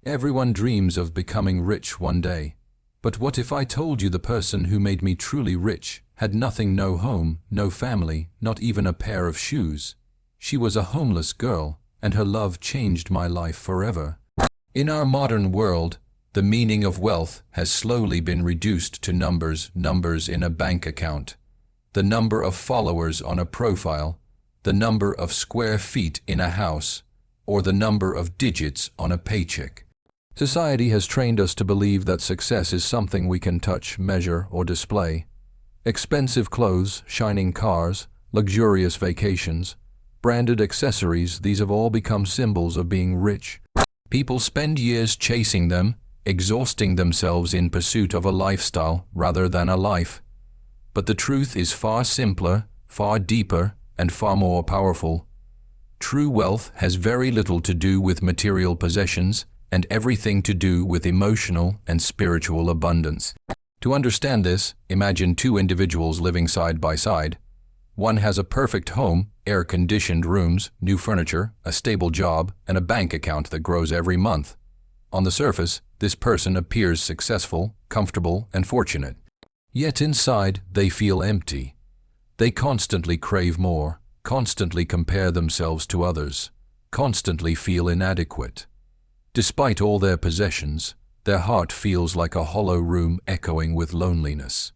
Everyone dreams of becoming rich one day. But what if I told you the person who made me truly rich had nothing, no home, no family, not even a pair of shoes? She was a homeless girl, and her love changed my life forever. In our modern world, the meaning of wealth has slowly been reduced to numbers in a bank account, the number of followers on a profile, the number of square feet in a house, or the number of digits on a paycheck. Society has trained us to believe that success is something we can touch, measure, or display. Expensive clothes, shining cars, luxurious vacations, branded accessories, these have all become symbols of being rich. People spend years chasing them, exhausting themselves in pursuit of a lifestyle rather than a life. But the truth is far simpler, far deeper, and far more powerful. True wealth has very little to do with material possessions and everything to do with emotional and spiritual abundance. To understand this, imagine two individuals living side by side. One has a perfect home, air-conditioned rooms, new furniture, a stable job, and a bank account that grows every month. On the surface, this person appears successful, comfortable, and fortunate. Yet inside, they feel empty. They constantly crave more, constantly compare themselves to others, constantly feel inadequate. Despite all their possessions, their heart feels like a hollow room echoing with loneliness.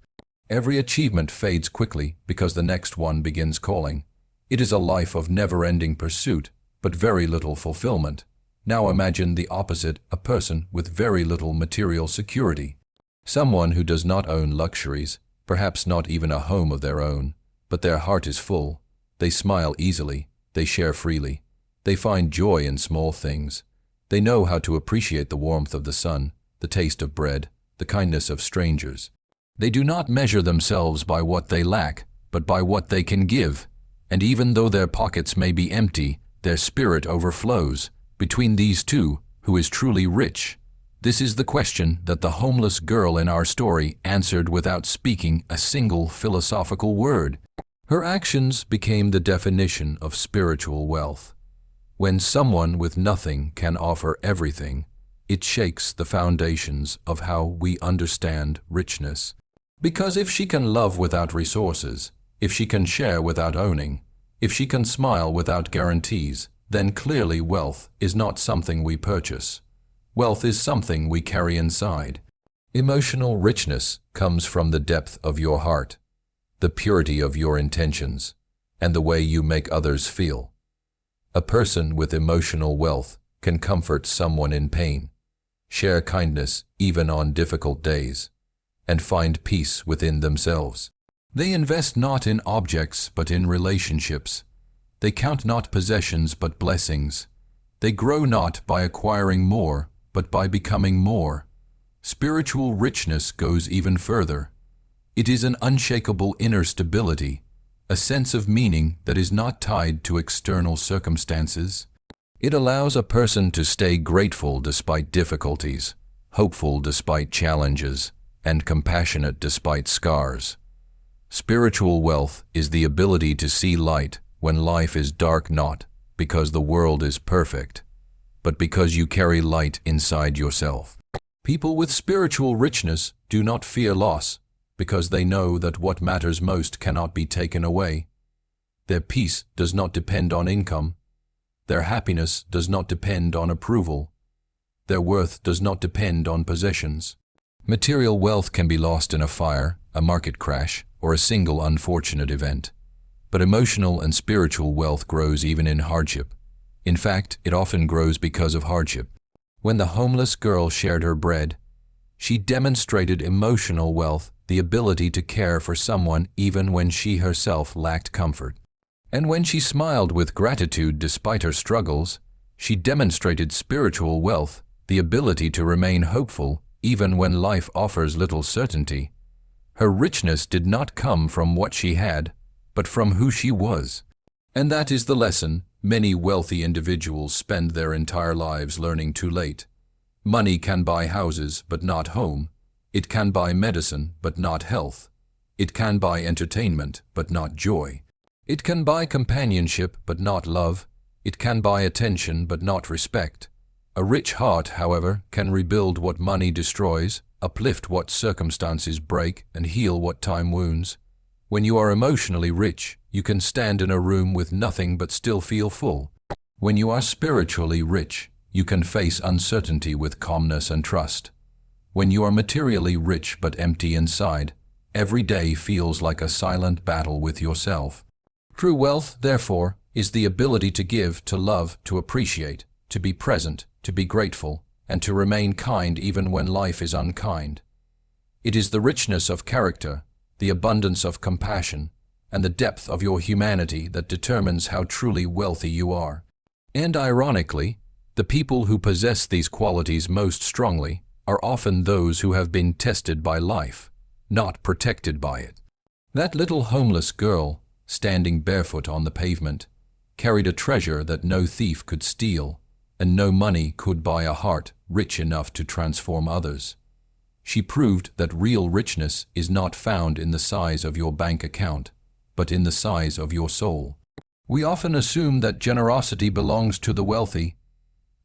Every achievement fades quickly because the next one begins calling. It is a life of never-ending pursuit, but very little fulfillment. Now imagine the opposite, a person with very little material security. Someone who does not own luxuries, perhaps not even a home of their own, but their heart is full. They smile easily, they share freely, they find joy in small things. They know how to appreciate the warmth of the sun, the taste of bread, the kindness of strangers. They do not measure themselves by what they lack, but by what they can give. And even though their pockets may be empty, their spirit overflows. Between these two, who is truly rich? This is the question that the homeless girl in our story answered without speaking a single philosophical word. Her actions became the definition of spiritual wealth. When someone with nothing can offer everything, it shakes the foundations of how we understand richness. Because if she can love without resources, if she can share without owning, if she can smile without guarantees, then clearly wealth is not something we purchase. Wealth is something we carry inside. Emotional richness comes from the depth of your heart, the purity of your intentions, and the way you make others feel. A person with emotional wealth can comfort someone in pain, share kindness even on difficult days, and find peace within themselves. They invest not in objects but in relationships. They count not possessions but blessings. They grow not by acquiring more, but by becoming more. Spiritual richness goes even further. It is an unshakable inner stability, a sense of meaning that is not tied to external circumstances. It allows a person to stay grateful despite difficulties, hopeful despite challenges, and compassionate despite scars. Spiritual wealth is the ability to see light when life is dark, not because the world is perfect, but because you carry light inside yourself. People with spiritual richness do not fear loss, because they know that what matters most cannot be taken away. Their peace does not depend on income. Their happiness does not depend on approval. Their worth does not depend on possessions. Material wealth can be lost in a fire, a market crash, or a single unfortunate event. But emotional and spiritual wealth grows even in hardship. In fact, it often grows because of hardship. When the homeless girl shared her bread, she demonstrated emotional wealth, the ability to care for someone even when she herself lacked comfort. And when she smiled with gratitude despite her struggles, she demonstrated spiritual wealth, the ability to remain hopeful even when life offers little certainty. Her richness did not come from what she had, but from who she was. And that is the lesson many wealthy individuals spend their entire lives learning too late. Money can buy houses, but not home. It can buy medicine, but not health. It can buy entertainment, but not joy. It can buy companionship, but not love. It can buy attention, but not respect. A rich heart, however, can rebuild what money destroys, uplift what circumstances break, and heal what time wounds. When you are emotionally rich, you can stand in a room with nothing but still feel full. When you are spiritually rich, you can face uncertainty with calmness and trust. When you are materially rich but empty inside, every day feels like a silent battle with yourself. True wealth, therefore, is the ability to give, to love, to appreciate, to be present, to be grateful, and to remain kind even when life is unkind. It is the richness of character, the abundance of compassion, and the depth of your humanity that determines how truly wealthy you are. And ironically, the people who possess these qualities most strongly are often those who have been tested by life, not protected by it. That little homeless girl, standing barefoot on the pavement, carried a treasure that no thief could steal, and no money could buy a heart rich enough to transform others. She proved that real richness is not found in the size of your bank account, but in the size of your soul. We often assume that generosity belongs to the wealthy.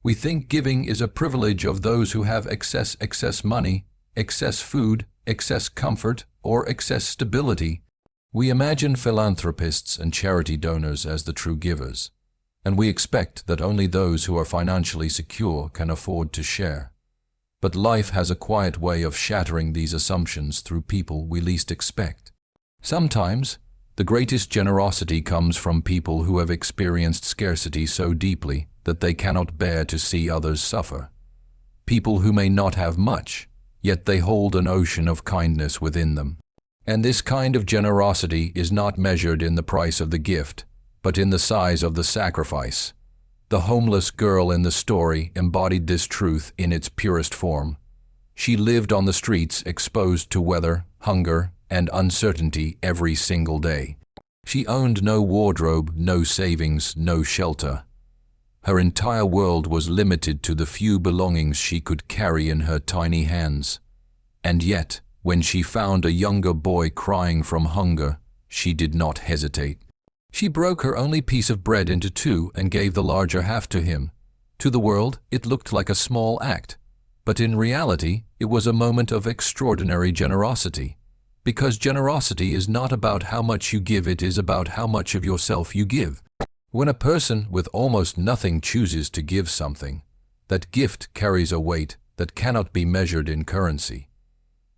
We think giving is a privilege of those who have excess money, excess food, excess comfort, or excess stability. We imagine philanthropists and charity donors as the true givers, and we expect that only those who are financially secure can afford to share. But life has a quiet way of shattering these assumptions through people we least expect. Sometimes, the greatest generosity comes from people who have experienced scarcity so deeply that they cannot bear to see others suffer. People who may not have much, yet they hold an ocean of kindness within them. And this kind of generosity is not measured in the price of the gift, but in the size of the sacrifice. The homeless girl in the story embodied this truth in its purest form. She lived on the streets exposed to weather, hunger, and uncertainty every single day. She owned no wardrobe, no savings, no shelter. Her entire world was limited to the few belongings she could carry in her tiny hands. And yet, when she found a younger boy crying from hunger, she did not hesitate. She broke her only piece of bread into two and gave the larger half to him. To the world, it looked like a small act, but in reality, it was a moment of extraordinary generosity. Because generosity is not about how much you give, it is about how much of yourself you give. When a person with almost nothing chooses to give something, that gift carries a weight that cannot be measured in currency.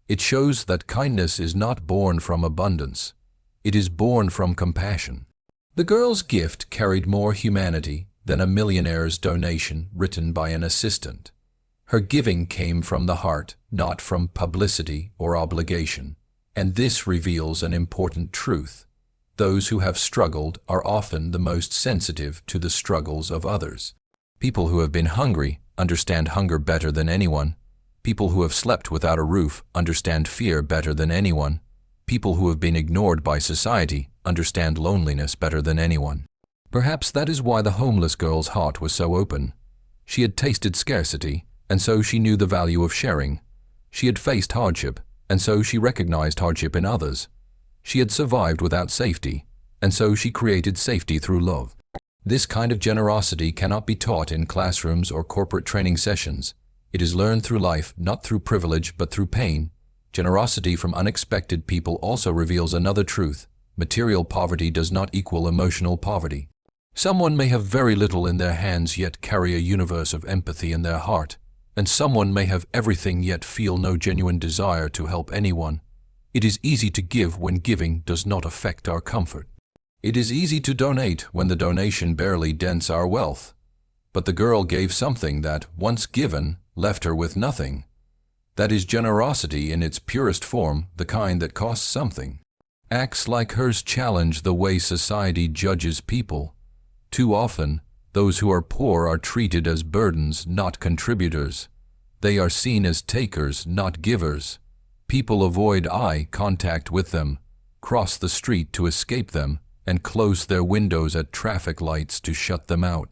It shows that kindness is not born from abundance. It is born from compassion. The girl's gift carried more humanity than a millionaire's donation written by an assistant. Her giving came from the heart, not from publicity or obligation. And this reveals an important truth. Those who have struggled are often the most sensitive to the struggles of others. People who have been hungry understand hunger better than anyone. People who have slept without a roof understand fear better than anyone. People who have been ignored by society understand loneliness better than anyone. Perhaps that is why the homeless girl's heart was so open. She had tasted scarcity, and so she knew the value of sharing. She had faced hardship, and so she recognized hardship in others. She had survived without safety, and so she created safety through love. This kind of generosity cannot be taught in classrooms or corporate training sessions. It is learned through life, not through privilege, but through pain. Generosity from unexpected people also reveals another truth. Material poverty does not equal emotional poverty. Someone may have very little in their hands yet carry a universe of empathy in their heart, and someone may have everything yet feel no genuine desire to help anyone. It is easy to give when giving does not affect our comfort. It is easy to donate when the donation barely dents our wealth. But the girl gave something that, once given, left her with nothing. That is generosity in its purest form, the kind that costs something. Acts like hers challenge the way society judges people. Too often, those who are poor are treated as burdens, not contributors. They are seen as takers, not givers. People avoid eye contact with them, cross the street to escape them, and close their windows at traffic lights to shut them out.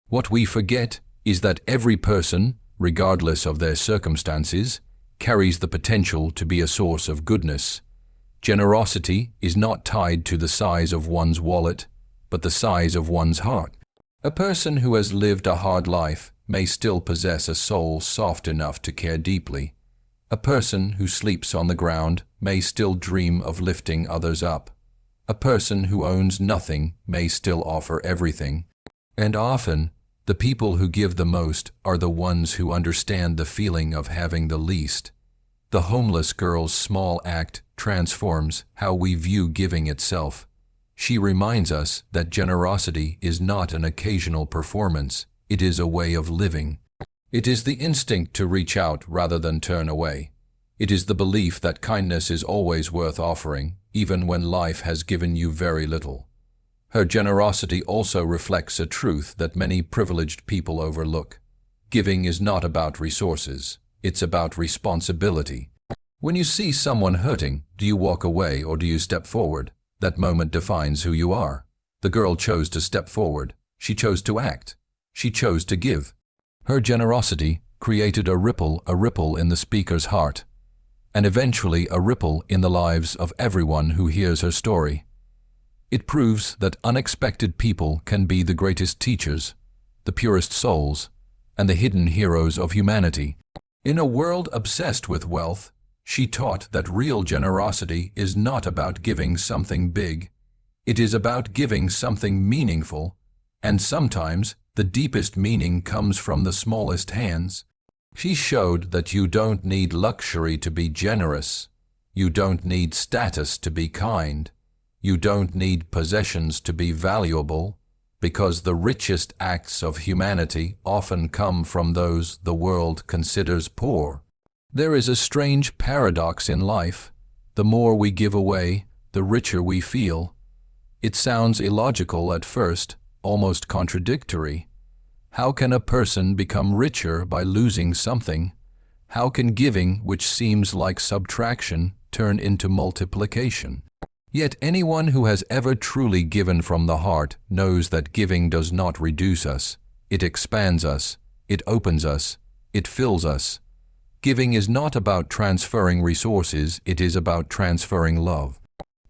What we forget is that every person, regardless of their circumstances, carries the potential to be a source of goodness. Generosity is not tied to the size of one's wallet, but the size of one's heart. A person who has lived a hard life may still possess a soul soft enough to care deeply. A person who sleeps on the ground may still dream of lifting others up. A person who owns nothing may still offer everything. And often, the people who give the most are the ones who understand the feeling of having the least. The homeless girl's small act transforms how we view giving itself. She reminds us that generosity is not an occasional performance, it is a way of living. It is the instinct to reach out rather than turn away. It is the belief that kindness is always worth offering, even when life has given you very little. Her generosity also reflects a truth that many privileged people overlook. Giving is not about resources, it's about responsibility. When you see someone hurting, do you walk away or do you step forward? That moment defines who you are. The girl chose to step forward. She chose to act. She chose to give. Her generosity created a ripple in the speaker's heart, and eventually a ripple in the lives of everyone who hears her story. It proves that unexpected people can be the greatest teachers, the purest souls, and the hidden heroes of humanity. In a world obsessed with wealth, she taught that real generosity is not about giving something big. It is about giving something meaningful, and sometimes the deepest meaning comes from the smallest hands. She showed that you don't need luxury to be generous. You don't need status to be kind. You don't need possessions to be valuable, because the richest acts of humanity often come from those the world considers poor. There is a strange paradox in life. The more we give away, the richer we feel. It sounds illogical at first, almost contradictory. How can a person become richer by losing something? How can giving, which seems like subtraction, turn into multiplication? Yet anyone who has ever truly given from the heart knows that giving does not reduce us. It expands us. It opens us. It fills us. Giving is not about transferring resources, it is about transferring love.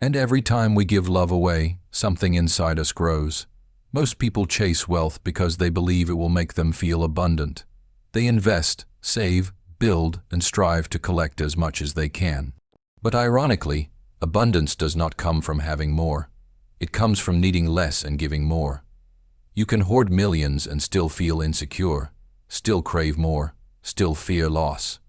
And every time we give love away, something inside us grows. Most people chase wealth because they believe it will make them feel abundant. They invest, save, build, and strive to collect as much as they can. But ironically, abundance does not come from having more. It comes from needing less and giving more. You can hoard millions and still feel insecure, still crave more, still fear loss.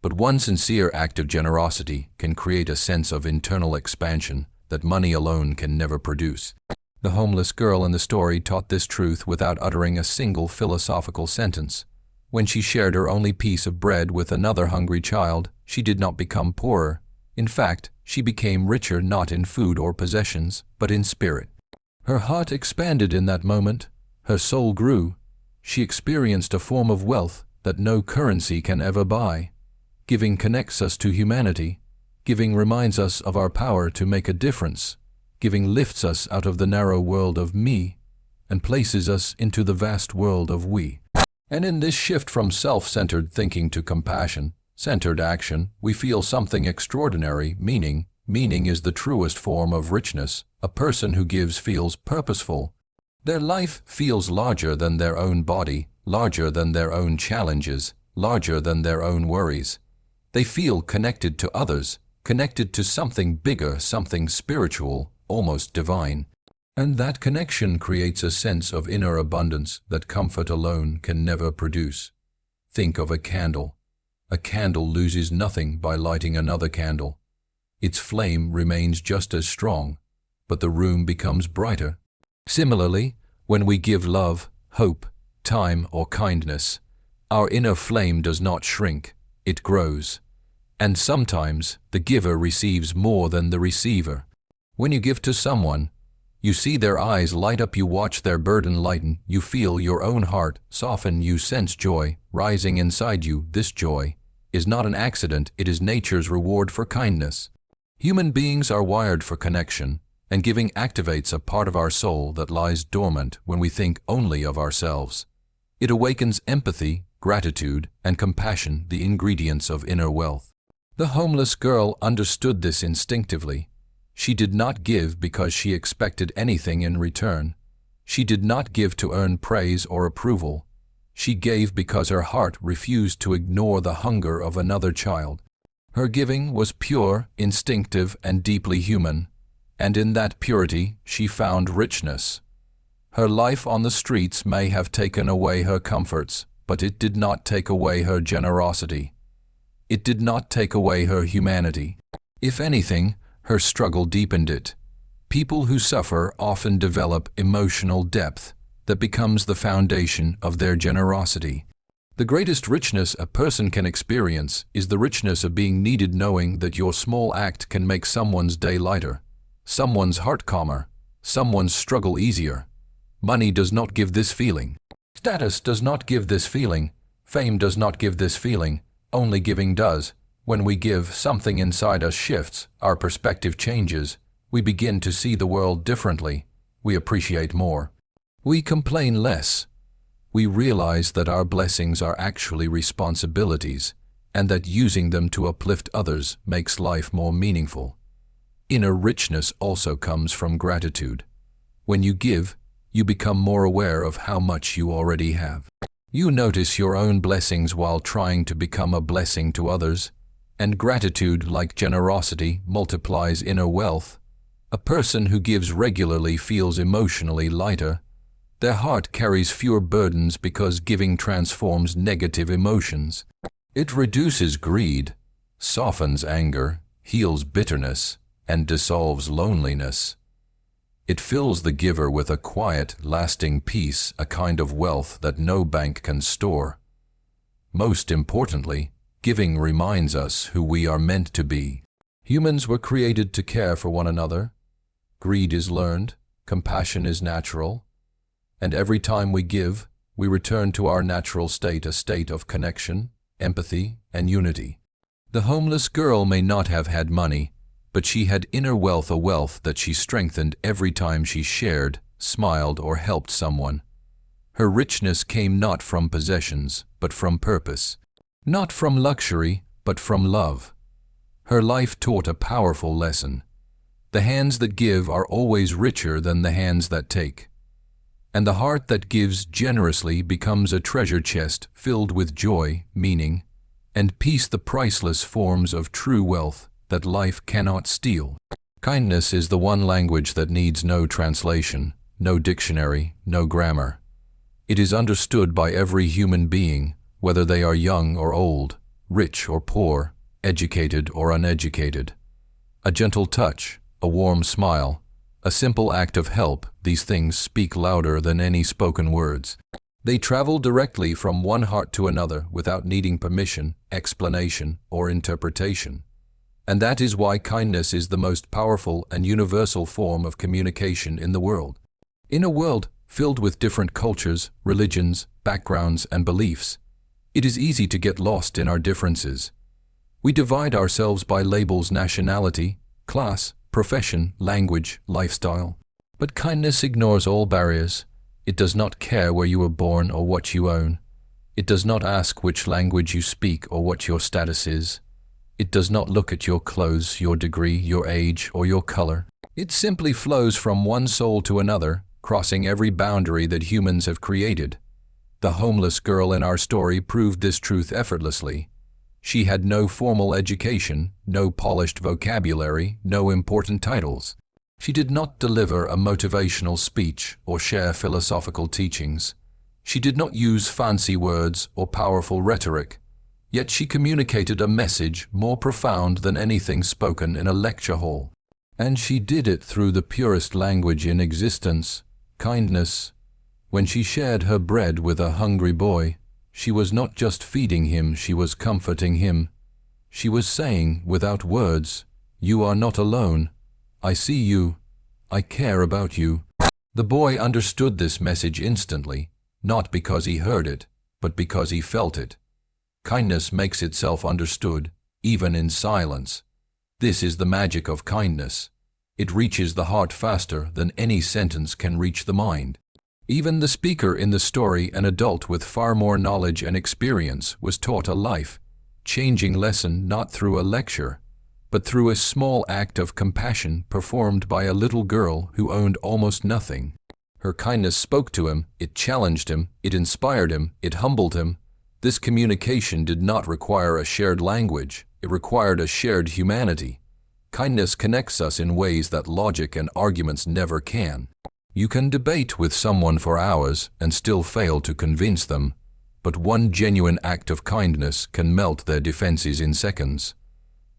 But one sincere act of generosity can create a sense of internal expansion that money alone can never produce. The homeless girl in the story taught this truth without uttering a single philosophical sentence. When she shared her only piece of bread with another hungry child, she did not become poorer. In fact, she became richer not in food or possessions, but in spirit. Her heart expanded in that moment. Her soul grew. She experienced a form of wealth that no currency can ever buy. Giving connects us to humanity. Giving reminds us of our power to make a difference. Giving lifts us out of the narrow world of me and places us into the vast world of we. And in this shift from self-centered thinking to compassion-centered action, we feel something extraordinary, meaning. Meaning is the truest form of richness. A person who gives feels purposeful. Their life feels larger than their own body, larger than their own challenges, larger than their own worries. They feel connected to others, connected to something bigger, something spiritual, almost divine. And that connection creates a sense of inner abundance that comfort alone can never produce. Think of a candle. A candle loses nothing by lighting another candle. Its flame remains just as strong, but the room becomes brighter. Similarly, when we give love, hope, time, or kindness, our inner flame does not shrink, it grows. And sometimes the giver receives more than the receiver. When you give to someone, you see their eyes light up, you watch their burden lighten, you feel your own heart soften, you sense joy rising inside you. This joy is not an accident, it is nature's reward for kindness. Human beings are wired for connection, and giving activates a part of our soul that lies dormant when we think only of ourselves. It awakens empathy, gratitude, and compassion, the ingredients of inner wealth. The homeless girl understood this instinctively. She did not give because she expected anything in return. She did not give to earn praise or approval. She gave because her heart refused to ignore the hunger of another child. Her giving was pure, instinctive, and deeply human, and in that purity she found richness. Her life on the streets may have taken away her comforts, but it did not take away her generosity. It did not take away her humanity. If anything, her struggle deepened it. People who suffer often develop emotional depth that becomes the foundation of their generosity. The greatest richness a person can experience is the richness of being needed, knowing that your small act can make someone's day lighter, someone's heart calmer, someone's struggle easier. Money does not give this feeling. Status does not give this feeling. Fame does not give this feeling. Only giving does. When we give, something inside us shifts, our perspective changes. We begin to see the world differently. We appreciate more. We complain less. We realize that our blessings are actually responsibilities, and that using them to uplift others makes life more meaningful. Inner richness also comes from gratitude. When you give, you become more aware of how much you already have. You notice your own blessings while trying to become a blessing to others, and gratitude, like generosity, multiplies inner wealth. A person who gives regularly feels emotionally lighter. Their heart carries fewer burdens because giving transforms negative emotions. It reduces greed, softens anger, heals bitterness, and dissolves loneliness. It fills the giver with a quiet, lasting peace, a kind of wealth that no bank can store. Most importantly, giving reminds us who we are meant to be. Humans were created to care for one another. Greed is learned, compassion is natural, and every time we give, we return to our natural state, a state of connection, empathy, and unity. The homeless girl may not have had money, but she had inner wealth, a wealth that she strengthened every time she shared, smiled, or helped someone. Her richness came not from possessions, but from purpose. Not from luxury, but from love. Her life taught a powerful lesson. The hands that give are always richer than the hands that take. And the heart that gives generously becomes a treasure chest filled with joy, meaning, and peace, the priceless forms of true wealth that life cannot steal. Kindness is the one language that needs no translation, no dictionary, no grammar. It is understood by every human being, whether they are young or old, rich or poor, educated or uneducated. A gentle touch, a warm smile, a simple act of help, these things speak louder than any spoken words. They travel directly from one heart to another without needing permission, explanation, or interpretation. And that is why kindness is the most powerful and universal form of communication in the world. In a world filled with different cultures, religions, backgrounds, and beliefs, it is easy to get lost in our differences. We divide ourselves by labels: nationality, class, profession, language, lifestyle. But kindness ignores all barriers. It does not care where you were born or what you own. It does not ask which language you speak or what your status is. It does not look at your clothes, your degree, your age, or your color. It simply flows from one soul to another, crossing every boundary that humans have created. The homeless girl in our story proved this truth effortlessly. She had no formal education, no polished vocabulary, no important titles. She did not deliver a motivational speech or share philosophical teachings. She did not use fancy words or powerful rhetoric. Yet she communicated a message more profound than anything spoken in a lecture hall. And she did it through the purest language in existence: kindness. When she shared her bread with a hungry boy, she was not just feeding him, she was comforting him. She was saying, without words, "You are not alone. I see you. I care about you." The boy understood this message instantly, not because he heard it, but because he felt it. Kindness makes itself understood, even in silence. This is the magic of kindness. It reaches the heart faster than any sentence can reach the mind. Even the speaker in the story, an adult with far more knowledge and experience, was taught a life-changing lesson not through a lecture, but through a small act of compassion performed by a little girl who owned almost nothing. Her kindness spoke to him, it challenged him, it inspired him, it humbled him. This communication did not require a shared language, it required a shared humanity. Kindness connects us in ways that logic and arguments never can. You can debate with someone for hours and still fail to convince them, but one genuine act of kindness can melt their defenses in seconds.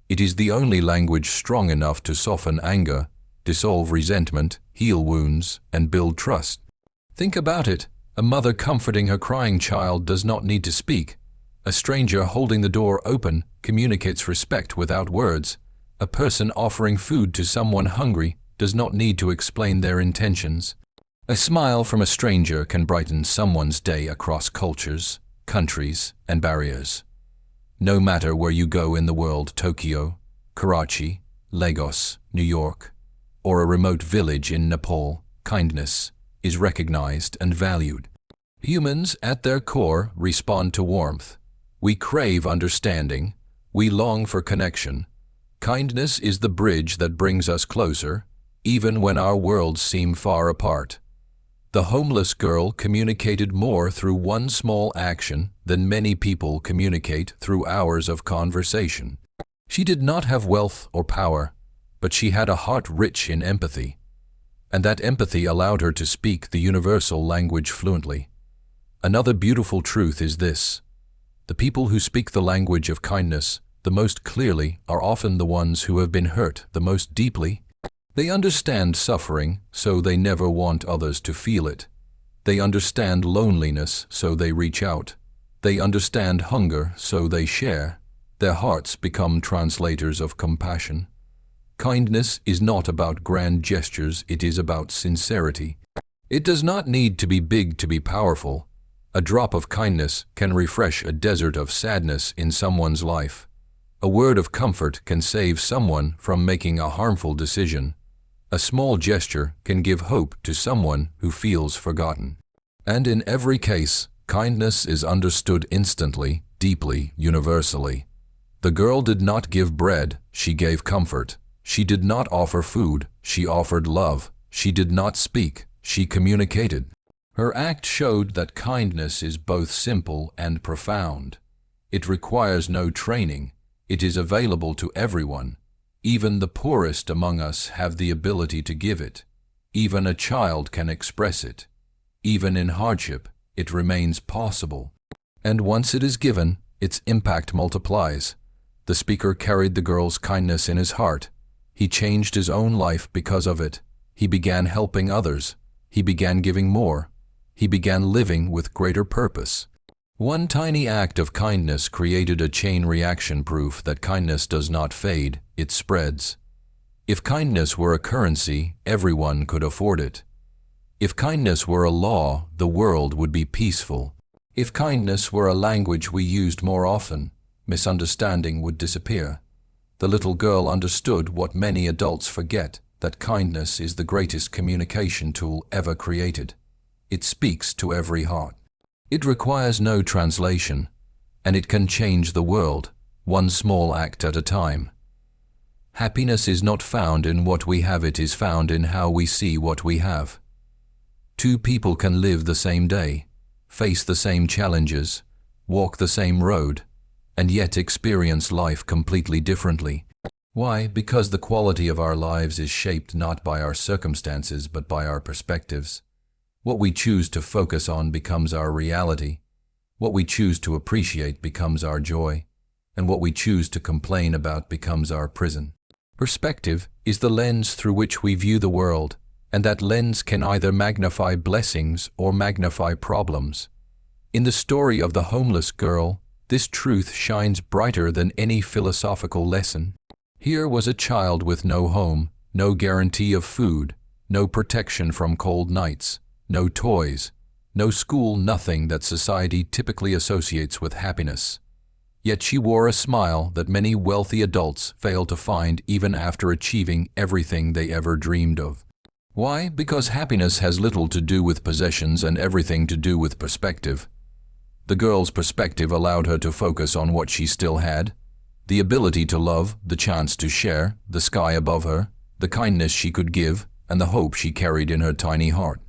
It is the only language strong enough to soften anger, dissolve resentment, heal wounds, and build trust. Think about it. A mother comforting her crying child does not need to speak. A stranger holding the door open communicates respect without words. A person offering food to someone hungry does not need to explain their intentions. A smile from a stranger can brighten someone's day across cultures, countries, and barriers. No matter where you go in the world, Tokyo, Karachi, Lagos, New York, or a remote village in Nepal, kindness is recognized and valued. Humans, at their core, respond to warmth. We crave understanding. We long for connection. Kindness is the bridge that brings us closer, even when our worlds seem far apart. The homeless girl communicated more through one small action than many people communicate through hours of conversation. She did not have wealth or power, but she had a heart rich in empathy. And that empathy allowed her to speak the universal language fluently. Another beautiful truth is this: the people who speak the language of kindness the most clearly are often the ones who have been hurt the most deeply. They understand suffering, so they never want others to feel it. They understand loneliness, so they reach out. They understand hunger, so they share. Their hearts become translators of compassion. Kindness is not about grand gestures, it is about sincerity. It does not need to be big to be powerful. A drop of kindness can refresh a desert of sadness in someone's life. A word of comfort can save someone from making a harmful decision. A small gesture can give hope to someone who feels forgotten. And in every case, kindness is understood instantly, deeply, universally. The girl did not give bread, she gave comfort. She did not offer food, she offered love. She did not speak, she communicated. Her act showed that kindness is both simple and profound. It requires no training. It is available to everyone. Even the poorest among us have the ability to give it. Even a child can express it. Even in hardship, it remains possible. And once it is given, its impact multiplies. The speaker carried the girl's kindness in his heart. He changed his own life because of it. He began helping others. He began giving more. He began living with greater purpose. One tiny act of kindness created a chain reaction, proof that kindness does not fade, it spreads. If kindness were a currency, everyone could afford it. If kindness were a law, the world would be peaceful. If kindness were a language we used more often, misunderstanding would disappear. The little girl understood what many adults forget, that kindness is the greatest communication tool ever created. It speaks to every heart. It requires no translation, and it can change the world, one small act at a time. Happiness is not found in what we have, it is found in how we see what we have. Two people can live the same day, face the same challenges, walk the same road, and yet experience life completely differently. Why? Because the quality of our lives is shaped not by our circumstances but by our perspectives. What we choose to focus on becomes our reality. What we choose to appreciate becomes our joy. And what we choose to complain about becomes our prison. Perspective is the lens through which we view the world, and that lens can either magnify blessings or magnify problems. In the story of the homeless girl, this truth shines brighter than any philosophical lesson. Here was a child with no home, no guarantee of food, no protection from cold nights, no toys, no school, nothing that society typically associates with happiness. Yet she wore a smile that many wealthy adults fail to find even after achieving everything they ever dreamed of. Why? Because happiness has little to do with possessions and everything to do with perspective. The girl's perspective allowed her to focus on what she still had: the ability to love, the chance to share, the sky above her, the kindness she could give, and the hope she carried in her tiny heart.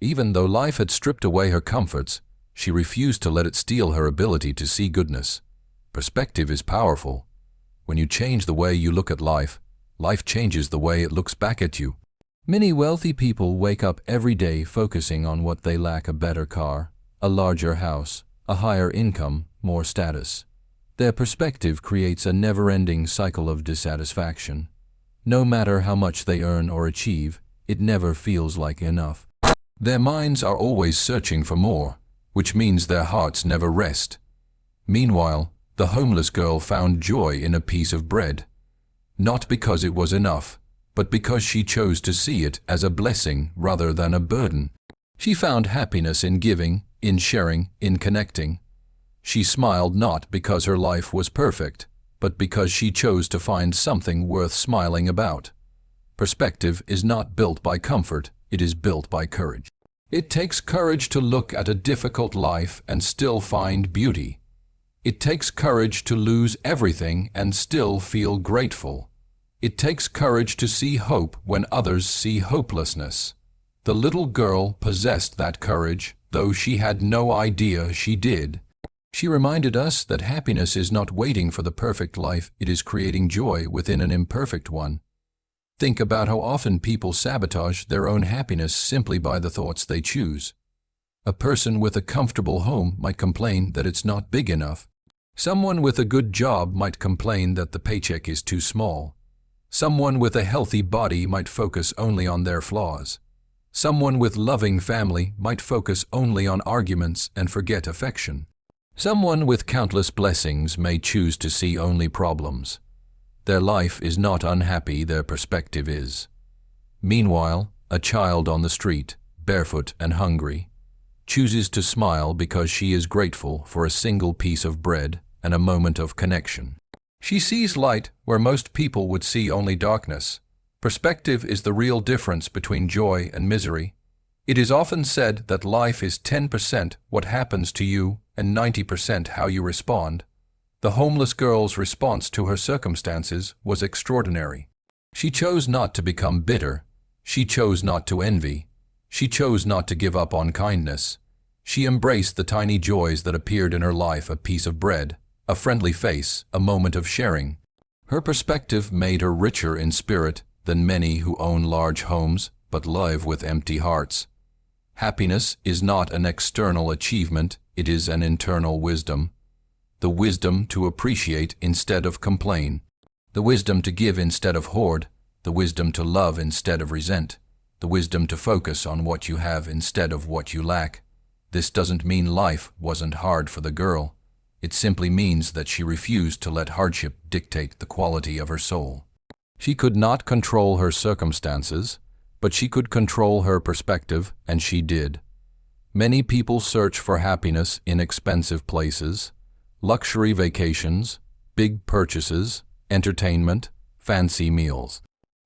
Even though life had stripped away her comforts, she refused to let it steal her ability to see goodness. Perspective is powerful. When you change the way you look at life, life changes the way it looks back at you. Many wealthy people wake up every day focusing on what they lack: a better car, a larger house, a higher income, more status. Their perspective creates a never-ending cycle of dissatisfaction. No matter how much they earn or achieve, it never feels like enough. Their minds are always searching for more, which means their hearts never rest. Meanwhile, the homeless girl found joy in a piece of bread. Not because it was enough, but because she chose to see it as a blessing rather than a burden. She found happiness in giving, in sharing, in connecting. She smiled not because her life was perfect, but because she chose to find something worth smiling about. Perspective is not built by comfort, it is built by courage. It takes courage to look at a difficult life and still find beauty. It takes courage to lose everything and still feel grateful. It takes courage to see hope when others see hopelessness. The little girl possessed that courage, though she had no idea she did. She reminded us that happiness is not waiting for the perfect life, it is creating joy within an imperfect one. Think about how often people sabotage their own happiness simply by the thoughts they choose. A person with a comfortable home might complain that it's not big enough. Someone with a good job might complain that the paycheck is too small. Someone with a healthy body might focus only on their flaws. Someone with loving family might focus only on arguments and forget affection. Someone with countless blessings may choose to see only problems. Their life is not unhappy, their perspective is. Meanwhile, a child on the street, barefoot and hungry, chooses to smile because she is grateful for a single piece of bread and a moment of connection. She sees light where most people would see only darkness. Perspective is the real difference between joy and misery. It is often said that life is 10% what happens to you and 90% how you respond. The homeless girl's response to her circumstances was extraordinary. She chose not to become bitter. She chose not to envy. She chose not to give up on kindness. She embraced the tiny joys that appeared in her life: a piece of bread, a friendly face, a moment of sharing. Her perspective made her richer in spirit than many who own large homes but live with empty hearts. Happiness is not an external achievement, it is an internal wisdom. The wisdom to appreciate instead of complain. The wisdom to give instead of hoard. The wisdom to love instead of resent. The wisdom to focus on what you have instead of what you lack. This doesn't mean life wasn't hard for the girl. It simply means that she refused to let hardship dictate the quality of her soul. She could not control her circumstances, but she could control her perspective, and she did. Many people search for happiness in expensive places, luxury vacations, big purchases, entertainment, fancy meals.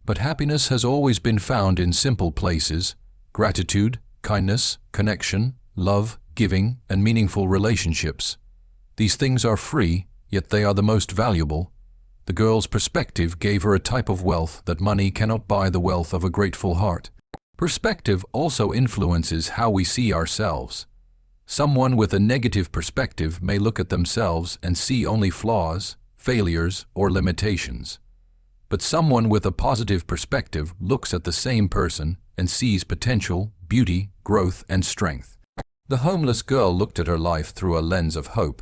But happiness has always been found in simple places: gratitude, kindness, connection, love, giving, and meaningful relationships. These things are free, yet they are the most valuable. The girl's perspective gave her a type of wealth that money cannot buy: the wealth of a grateful heart. Perspective also influences how we see ourselves. Someone with a negative perspective may look at themselves and see only flaws, failures, or limitations. But someone with a positive perspective looks at the same person and sees potential, beauty, growth, and strength. The homeless girl looked at her life through a lens of hope.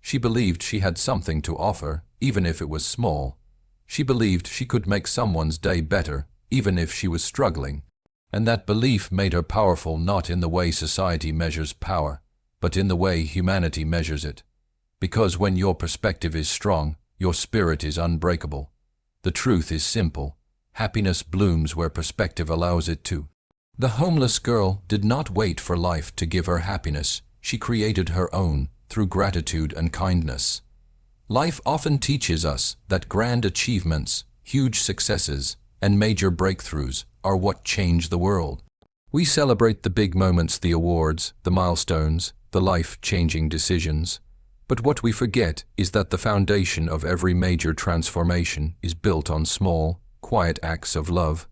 She believed she had something to offer, even if it was small. She believed she could make someone's day better, even if she was struggling. And that belief made her powerful, not in the way society measures power, but in the way humanity measures it. Because when your perspective is strong, your spirit is unbreakable. The truth is simple: happiness blooms where perspective allows it to. The homeless girl did not wait for life to give her happiness. She created her own through gratitude and kindness. Life often teaches us that grand achievements, huge successes, and major breakthroughs are what change the world. We celebrate the big moments, the awards, the milestones, the life-changing decisions. But what we forget is that the foundation of every major transformation is built on small, quiet acts of love.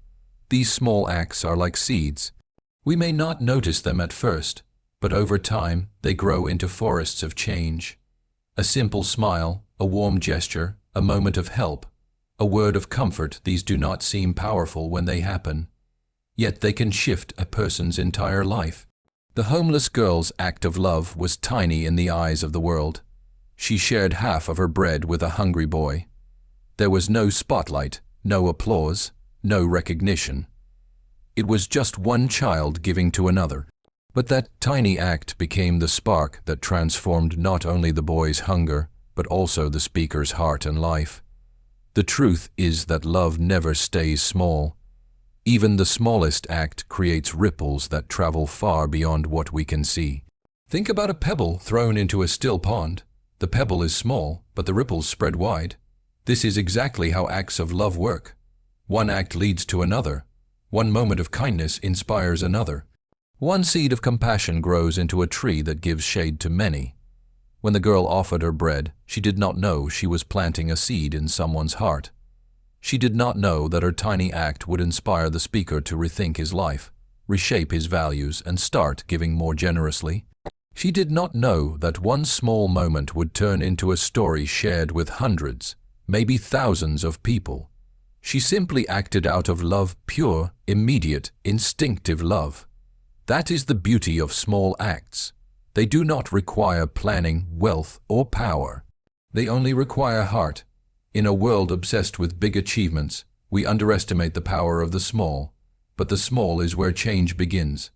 These small acts are like seeds. We may not notice them at first, but over time they grow into forests of change. A simple smile, a warm gesture, a moment of help, a word of comfort, these do not seem powerful when they happen. Yet they can shift a person's entire life. The homeless girl's act of love was tiny in the eyes of the world. She shared half of her bread with a hungry boy. There was no spotlight, no applause, no recognition. It was just one child giving to another. But that tiny act became the spark that transformed not only the boy's hunger, but also the speaker's heart and life. The truth is that love never stays small. Even the smallest act creates ripples that travel far beyond what we can see. Think about a pebble thrown into a still pond. The pebble is small, but the ripples spread wide. This is exactly how acts of love work. One act leads to another. One moment of kindness inspires another. One seed of compassion grows into a tree that gives shade to many. When the girl offered her bread, she did not know she was planting a seed in someone's heart. She did not know that her tiny act would inspire the speaker to rethink his life, reshape his values, and start giving more generously. She did not know that one small moment would turn into a story shared with hundreds, maybe thousands of people. She simply acted out of love, pure, immediate, instinctive love. That is the beauty of small acts. They do not require planning, wealth, or power. They only require heart. In a world obsessed with big achievements, we underestimate the power of the small. But the small is where change begins.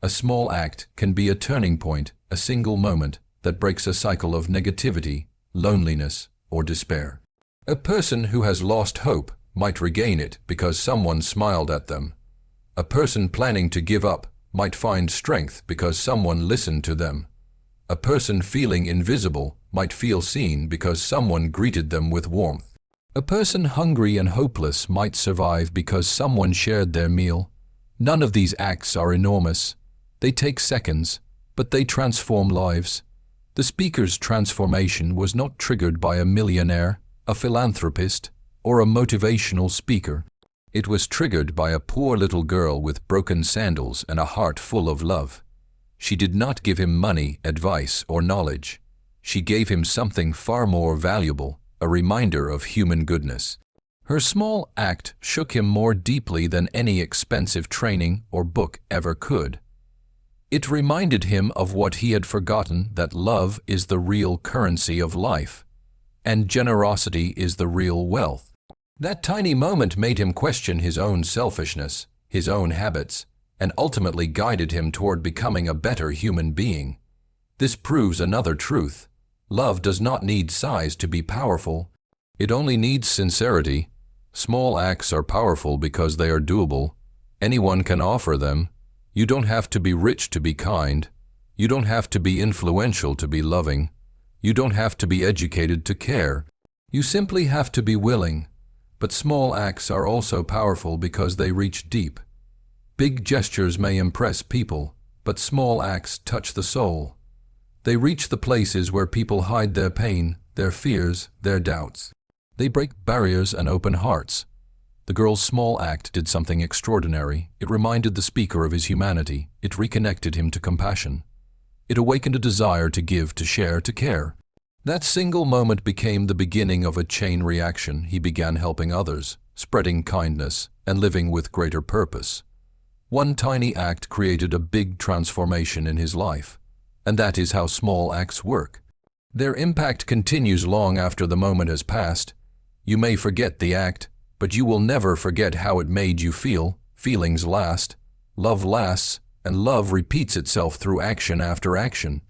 A small act can be a turning point, a single moment that breaks a cycle of negativity, loneliness, or despair. A person who has lost hope might regain it because someone smiled at them. A person planning to give up might find strength because someone listened to them. A person feeling invisible might feel seen because someone greeted them with warmth. A person hungry and hopeless might survive because someone shared their meal. None of these acts are enormous. They take seconds, but they transform lives. The speaker's transformation was not triggered by a millionaire, a philanthropist, or a motivational speaker. It was triggered by a poor little girl with broken sandals and a heart full of love. She did not give him money, advice, or knowledge. She gave him something far more valuable, a reminder of human goodness. Her small act shook him more deeply than any expensive training or book ever could. It reminded him of what he had forgotten, that love is the real currency of life, and generosity is the real wealth. That tiny moment made him question his own selfishness, his own habits, and ultimately guided him toward becoming a better human being. This proves another truth. Love does not need size to be powerful. It only needs sincerity. Small acts are powerful because they are doable. Anyone can offer them. You don't have to be rich to be kind. You don't have to be influential to be loving. You don't have to be educated to care. You simply have to be willing. But small acts are also powerful because they reach deep. Big gestures may impress people, but small acts touch the soul. They reach the places where people hide their pain, their fears, their doubts. They break barriers and open hearts. The girl's small act did something extraordinary. It reminded the speaker of his humanity. It reconnected him to compassion. It awakened a desire to give, to share, to care. That single moment became the beginning of a chain reaction. He began helping others, spreading kindness, and living with greater purpose. One tiny act created a big transformation in his life. And that is how small acts work. Their impact continues long after the moment has passed. You may forget the act, but you will never forget how it made you feel. Feelings last, love lasts, and love repeats itself through action after action.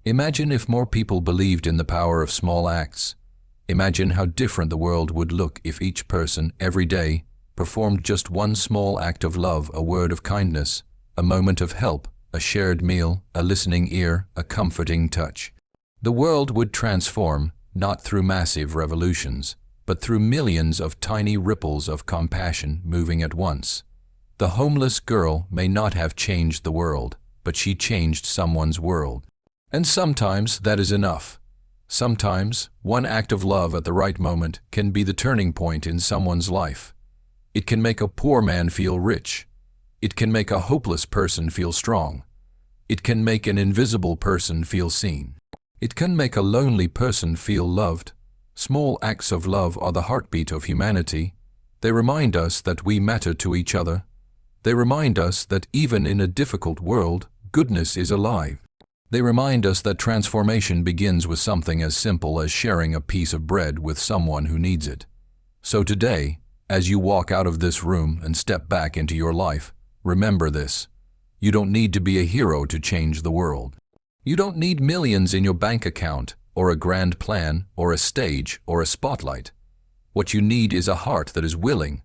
Imagine if more people believed in the power of small acts. Imagine how different the world would look if each person, every day, performed just one small act of love, a word of kindness, a moment of help, a shared meal, a listening ear, a comforting touch. The world would transform, not through massive revolutions, but through millions of tiny ripples of compassion moving at once. The homeless girl may not have changed the world, but she changed someone's world. And sometimes that is enough. Sometimes one act of love at the right moment can be the turning point in someone's life. It can make a poor man feel rich. It can make a hopeless person feel strong. It can make an invisible person feel seen. It can make a lonely person feel loved. Small acts of love are the heartbeat of humanity. They remind us that we matter to each other. They remind us that even in a difficult world, goodness is alive. They remind us that transformation begins with something as simple as sharing a piece of bread with someone who needs it. So today, as you walk out of this room and step back into your life, remember this. You don't need to be a hero to change the world. You don't need millions in your bank account, or a grand plan, or a stage, or a spotlight. What you need is a heart that is willing.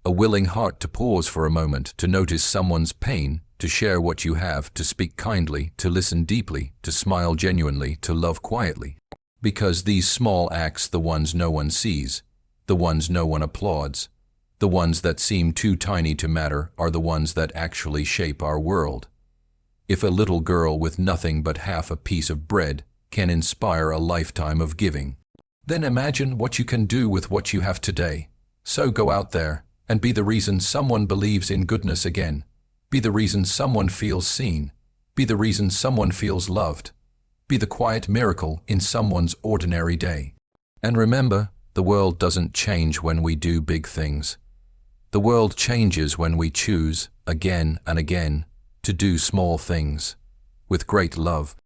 A willing heart to pause for a moment, to notice someone's pain, to share what you have, to speak kindly, to listen deeply, to smile genuinely, to love quietly. Because these small acts, the ones no one sees, the ones no one applauds, the ones that seem too tiny to matter, are the ones that actually shape our world. If a little girl with nothing but half a piece of bread can inspire a lifetime of giving, then imagine what you can do with what you have today. So go out there and be the reason someone believes in goodness again. Be the reason someone feels seen. Be the reason someone feels loved. Be the quiet miracle in someone's ordinary day. And remember, the world doesn't change when we do big things. The world changes when we choose, again and again, to do small things with great love.